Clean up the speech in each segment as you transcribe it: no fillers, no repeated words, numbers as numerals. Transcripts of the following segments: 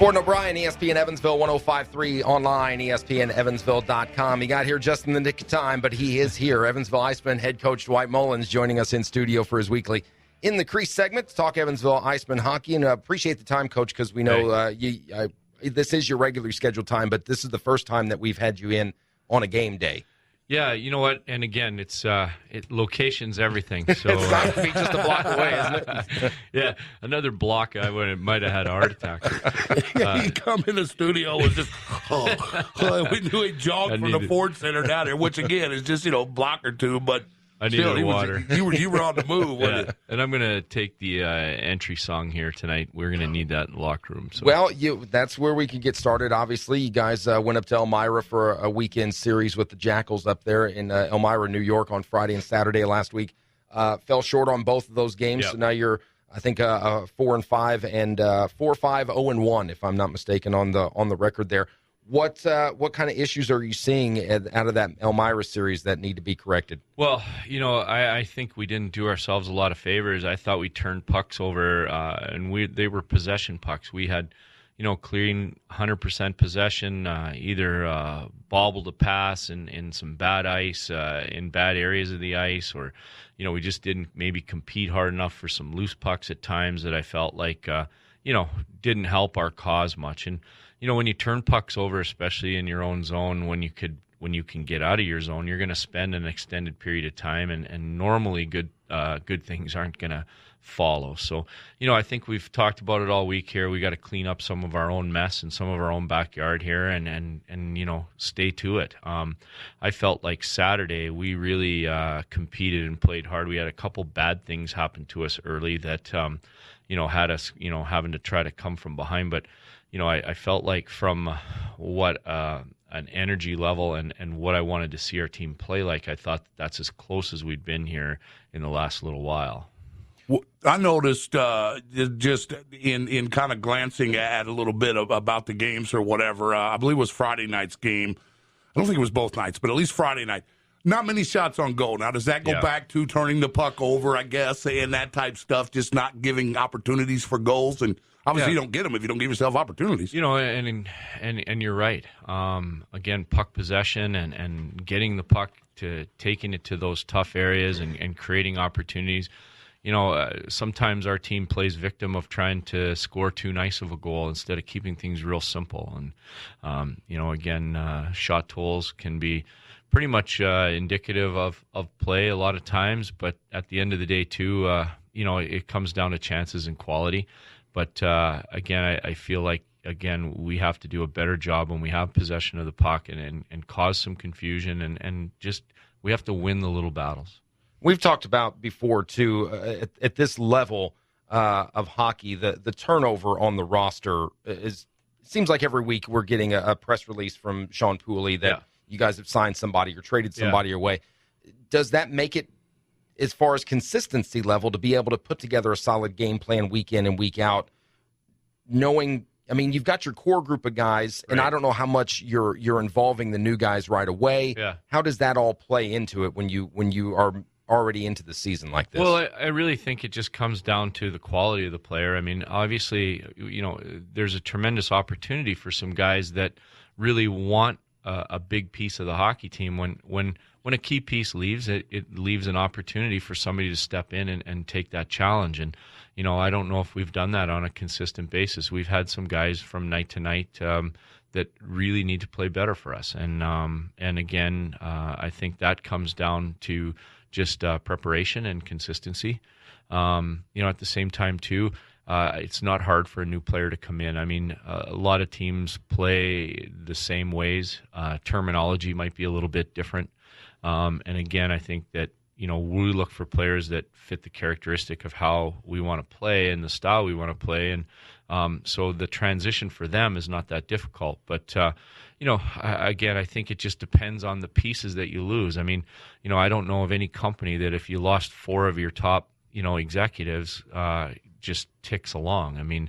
Gordon O'Brien, ESPN Evansville 105.3 online, ESPNEvansville.com. He got here just in the nick of time, but he is here. Evansville IceMen head coach Dwight Mullins joining us in studio for his weekly In the Crease segment to talk Evansville IceMen hockey. And appreciate the time, Coach, because we know this is your regularly scheduled time, but this is the first time that we've had you in on a game day. Yeah, you know what? And again, location's everything. So it's got to be just a block away, isn't it? Yeah, another block, I might have had a heart attack. You come in the studio and just, we knew he jogged from the Ford Center down there, which again is just, block or two, but I needed water. You were on the move, yeah. wasn't it? And I'm going to take the entry song here tonight. We're going to need that in the locker room. So. Well, that's where we can get started, obviously. You guys went up to Elmira for a weekend series with the Jackals up there in Elmira, New York on Friday and Saturday last week. Fell short on both of those games, Yep. So now you're, I think, 4-5 and 4-5, 0-1, if I'm not mistaken, on the record there. What kind of issues are you seeing out of that Elmira series that need to be corrected? Well, I think we didn't do ourselves a lot of favors. I thought we turned pucks over, and they were possession pucks. We had, clean 100% possession, either bobble to pass in some bad ice, in bad areas of the ice, or, we just didn't maybe compete hard enough for some loose pucks at times that I felt like, didn't help our cause much. And, when you turn pucks over, especially in your own zone, when you can get out of your zone, you're going to spend an extended period of time, and normally good things aren't going to follow. So, I think we've talked about it all week here. We got to clean up some of our own mess in some of our own backyard here, and stay to it. I felt like Saturday we really competed and played hard. We had a couple bad things happen to us early that had us having to try to come from behind, but. I felt like from what an energy level and what I wanted to see our team play like, I thought that's as close as we'd been here in the last little while. Well, I noticed just in kind of glancing at a little bit about the games or whatever, I believe it was Friday night's game. I don't think it was both nights, but at least Friday night. Not many shots on goal. Now, does that go back to turning the puck over, I guess, and that type stuff, just not giving opportunities for goals? And obviously you don't get them if you don't give yourself opportunities. And you're right. Again, puck possession and getting the puck to taking it to those tough areas and creating opportunities. Sometimes our team plays victim of trying to score too nice of a goal instead of keeping things real simple. And, again, shot totals can be pretty much indicative of play a lot of times, but at the end of the day, too, it comes down to chances and quality. But, again, I feel like, we have to do a better job when we have possession of the puck and cause some confusion and just we have to win the little battles. We've talked about before, too, at this level of hockey, the turnover on the roster seems like every week we're getting a press release from Sean Pooley that you guys have signed somebody or traded somebody away. Does that make it, as far as consistency level, to be able to put together a solid game plan week in and week out, knowing, you've got your core group of guys, and I don't know how much you're involving the new guys right away. Yeah. How does that all play into it when you are already into the season like this? Well, I really think it just comes down to the quality of the player. Obviously, there's a tremendous opportunity for some guys that really want a big piece of the hockey team. When a key piece leaves, it leaves an opportunity for somebody to step in and take that challenge. And, I don't know if we've done that on a consistent basis. We've had some guys from night to night that really need to play better for us. And again, I think that comes down to just preparation and consistency. At the same time, too, it's not hard for a new player to come in. A lot of teams play the same ways. Terminology might be a little bit different. And again, I think that, we look for players that fit the characteristic of how we want to play and the style we want to play. And so the transition for them is not that difficult. But, again, I think it just depends on the pieces that you lose. I don't know of any company that if you lost 4 of your top, executives, just ticks along. I mean,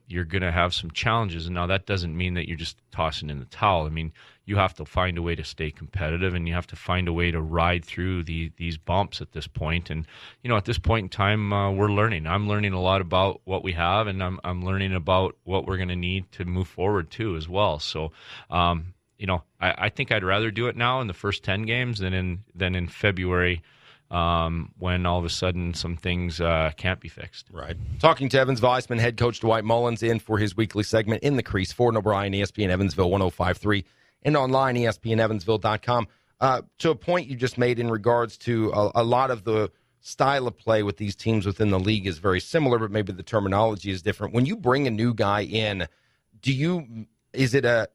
you're going to have some challenges, and now that doesn't mean that you're just tossing in the towel. I mean, you have to find a way to stay competitive, and you have to find a way to ride through these bumps at this point. And at this point in time, we're learning. I'm learning a lot about what we have, and I'm learning about what we're going to need to move forward too as well. So, I think I'd rather do it now in the first 10 games than in February. When all of a sudden some things can't be fixed. Right. Talking to Evansville IceMen head coach Dwight Mullins in for his weekly segment In the Crease. Ford and O'Brien, ESPN Evansville 105.3, and online, ESPNEvansville.com. To a point you just made in regards to a lot of the style of play with these teams within the league is very similar, but maybe the terminology is different. When you bring a new guy in, is it a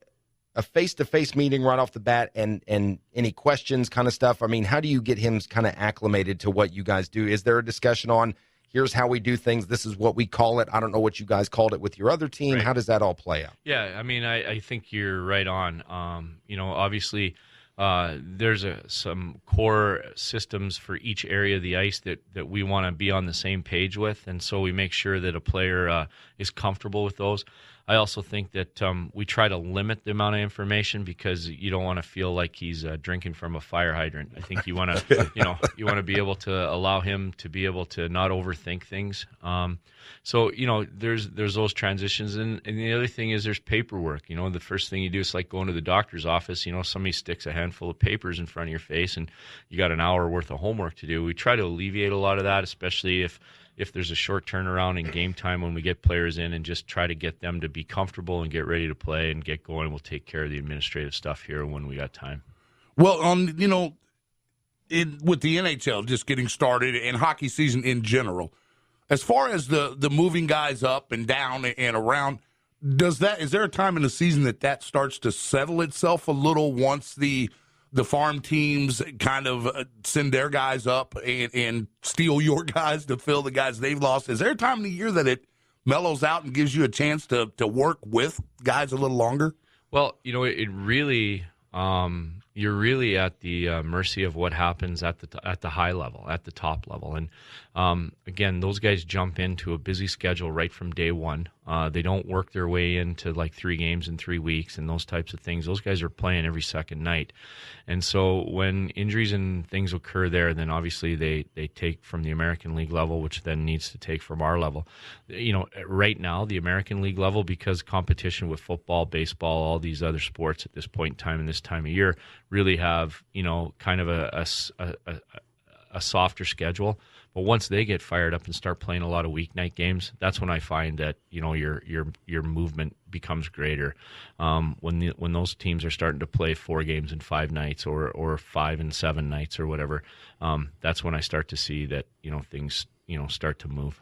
face-to-face meeting right off the bat and any questions kind of stuff? I mean, how do you get him kind of acclimated to what you guys do? Is there a discussion on, here's how we do things, this is what we call it? I don't know what you guys called it with your other team. Right. How does that all play out? Yeah, I mean, I think you're right on. Obviously there's some core systems for each area of the ice that we want to be on the same page with, and so we make sure that a player is comfortable with those. I also think that we try to limit the amount of information because you don't want to feel like he's drinking from a fire hydrant. I think you want to, you want to be able to allow him to be able to not overthink things. So there's those transitions, and the other thing is there's paperwork. The first thing you do is like going to the doctor's office. Somebody sticks a handful of papers in front of your face, and you got an hour worth of homework to do. We try to alleviate a lot of that, especially if there's a short turnaround in game time when we get players in, and just try to get them to be comfortable and get ready to play and get going. We'll take care of the administrative stuff here when we got time. Well, with the NHL just getting started and hockey season in general, as far as the moving guys up and down and around, is there a time in the season that starts to settle itself a little once the farm teams kind of send their guys up and steal your guys to fill the guys they've lost? Is there a time in the year that it mellows out and gives you a chance to work with guys a little longer? Well, it really you're really at the mercy of what happens at the high level, at the top level. And again, those guys jump into a busy schedule right from day one. They don't work their way into like 3 games in 3 weeks and those types of things. Those guys are playing every second night. And so when injuries and things occur there, then obviously they take from the American League level, which then needs to take from our level. Right now, the American League level, because competition with football, baseball, all these other sports at this point in time and this time of year really have, kind of a softer schedule. But once they get fired up and start playing a lot of weeknight games, that's when I find that your movement becomes greater. When those teams are starting to play 4 games in 5 nights or 5 and 7 nights or whatever, that's when I start to see that things start to move.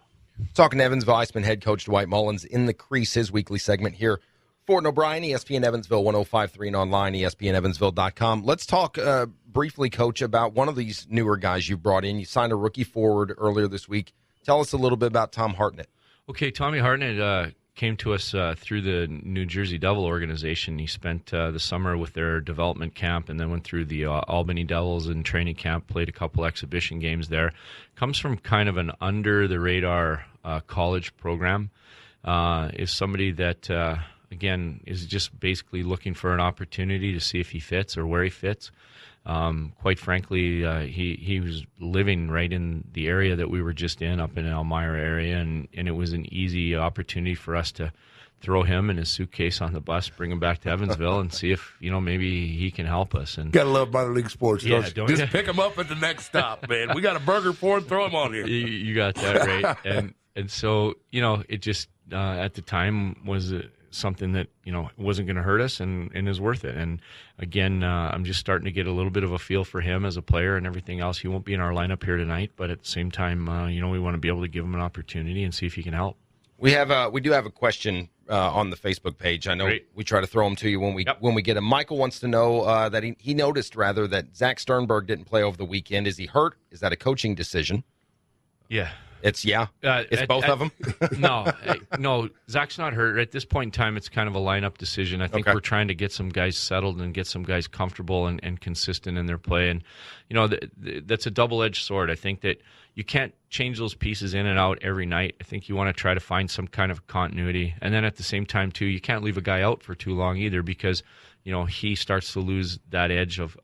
Talking to Evansville IceMen head coach Dwight Mullins in the Crease, his weekly segment here. Ford and O'Brien, ESPN Evansville 105.3 and online, ESPNEvansville.com. Let's talk briefly, Coach, about one of these newer guys you brought in. You signed a rookie forward earlier this week. Tell us a little bit about Tom Hartnett. Okay, Tommy Hartnett came to us through the New Jersey Devil organization. He spent the summer with their development camp and then went through the Albany Devils in training camp, played a couple exhibition games there. Comes from kind of an under-the-radar college program. Is somebody that... again, is just basically looking for an opportunity to see if he fits or where he fits. Quite frankly, he was living right in the area that we were just in, up in the Elmira area, and it was an easy opportunity for us to throw him and his suitcase on the bus, bring him back to Evansville, and see if maybe he can help us. And gotta love minor league sports. Yeah, just pick him up at the next stop, man. We got a burger for him. Throw him on here. You got that right. And so it just at the time was something that wasn't going to hurt us and is worth it. And again, I'm just starting to get a little bit of a feel for him as a player and everything else. He won't be in our lineup here tonight, but at the same time, we want to be able to give him an opportunity and see if he can help. We do have a question on the Facebook page. I know we try to throw them to you when we get them. Michael wants to know that he noticed that Zach Sternberg didn't play over the weekend. Is he hurt? Is that a coaching decision? Yeah. It's both of them. No, Zach's not hurt. At this point in time, it's kind of a lineup decision. I think we're trying to get some guys settled and get some guys comfortable and consistent in their play. And, that's a double-edged sword. I think that you can't change those pieces in and out every night. I think you want to try to find some kind of continuity. And then at the same time, too, you can't leave a guy out for too long either because, he starts to lose that edge of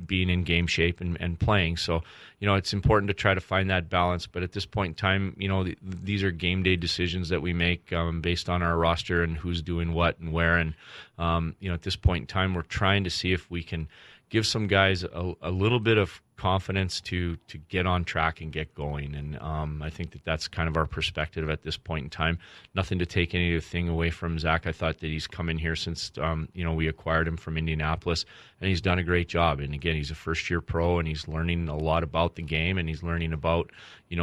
being in game shape and playing. So, it's important to try to find that balance. But at this point in time, these are game day decisions that we make based on our roster and who's doing what and where. And, at this point in time, we're trying to see if we can give some guys a little bit of confidence to get on track and get going. And I think that's kind of our perspective at this point in time. Nothing to take anything away from Zach. I thought that he's come in here since, we acquired him from Indianapolis, and he's done a great job. And again, he's a first-year pro, and he's learning a lot about the game, and he's learning about,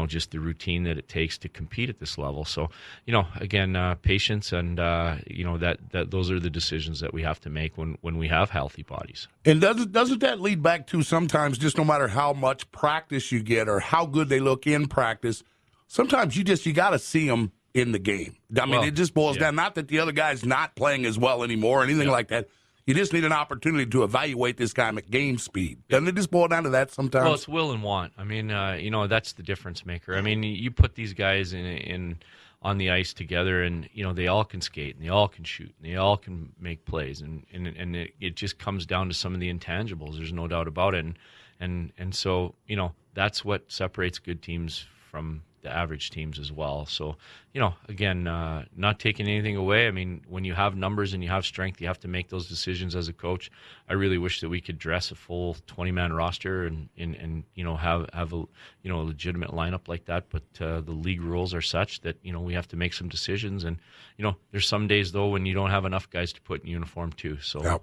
just the routine that it takes to compete at this level. So, again, patience and, that those are the decisions that we have to make when we have healthy bodies. And doesn't that lead back to sometimes just no matter how much practice you get or how good they look in practice, sometimes you got to see them in the game. I mean, it just boils down, not that the other guy's not playing as well anymore or anything like that. You just need an opportunity to evaluate this guy at game speed. Doesn't it just boil down to that sometimes? Well, it's will and want. I mean, that's the difference maker. I mean, you put these guys in on the ice together, and they all can skate, and they all can shoot, and they all can make plays, and it just comes down to some of the intangibles. There's no doubt about it, and so that's what separates good teams from the average teams as well. So, again, not taking anything away. I mean, when you have numbers and you have strength, you have to make those decisions as a coach. I really wish that we could dress a full 20-man roster and have a legitimate lineup like that. But the league rules are such that we have to make some decisions. And there's some days though when you don't have enough guys to put in uniform too. So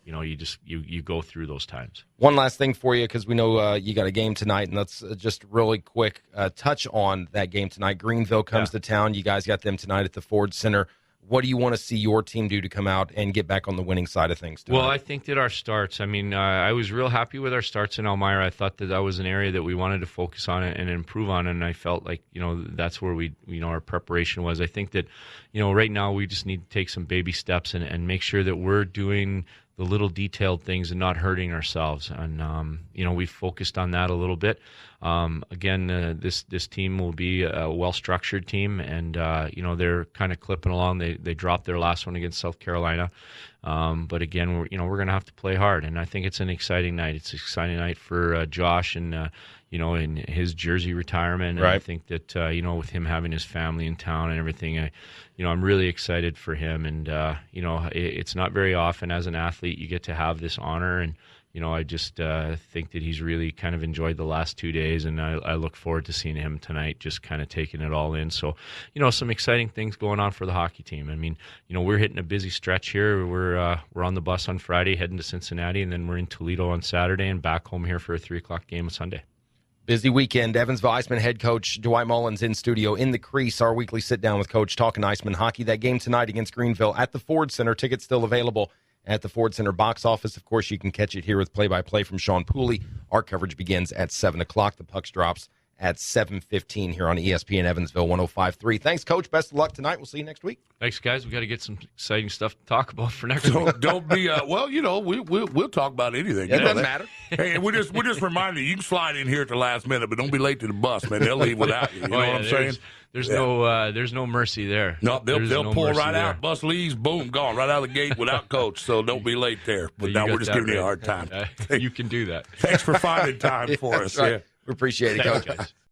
you go through those times. One last thing for you, because we know you got a game tonight, and let's just really quick touch on that game tonight. Greenville comes to town. You guys got them tonight at the Ford Center. What do you want to see your team do to come out and get back on the winning side of things tonight? Well, I think that our starts, I was real happy with our starts in Elmira. I thought that was an area that we wanted to focus on and improve on, and I felt like, that's where our preparation was. I think that, right now we just need to take some baby steps and make sure that we're doing the little detailed things and not hurting ourselves. And, we've focused on that a little bit. Again, this team will be a well-structured team, and, they're kind of clipping along. They dropped their last one against South Carolina. But again, we're going to have to play hard, and I think it's an exciting night. It's an exciting night for Josh and, in his jersey retirement. And I think that, with him having his family in town and everything, I'm really excited for him. And, it's not very often as an athlete you get to have this honor. And, I just think that he's really kind of enjoyed the last 2 days, and I look forward to seeing him tonight, just kind of taking it all in. So, some exciting things going on for the hockey team. I mean, we're hitting a busy stretch here. We're on the bus on Friday heading to Cincinnati, and then we're in Toledo on Saturday and back home here for a 3:00 game on Sunday. Busy weekend. Evansville IceMen head coach Dwight Mullins in studio in the Crease, our weekly sit-down with Coach talking IceMen hockey. That game tonight against Greenville at the Ford Center. Tickets still available at the Ford Center box office. Of course, you can catch it here with play-by-play from Sean Pooley. Our coverage begins at 7 o'clock. The pucks drops at 7:15 here on ESPN Evansville 105.3. Thanks, Coach. Best of luck tonight. We'll see you next week. Thanks, guys. We got to get some exciting stuff to talk about for next week. Don't be we'll talk about anything. It doesn't matter. Hey, we're just reminding you can slide in here at the last minute, but don't be late to the bus, man. They'll leave without you. You know what I'm saying? There's no mercy there. No, they'll pull right out. Bus leaves, boom, gone right out of the gate without coach. So don't be late there. But now we're just giving you a hard time. You can do that. Thanks for finding time for us. Right. We appreciate it, Coach. Guys.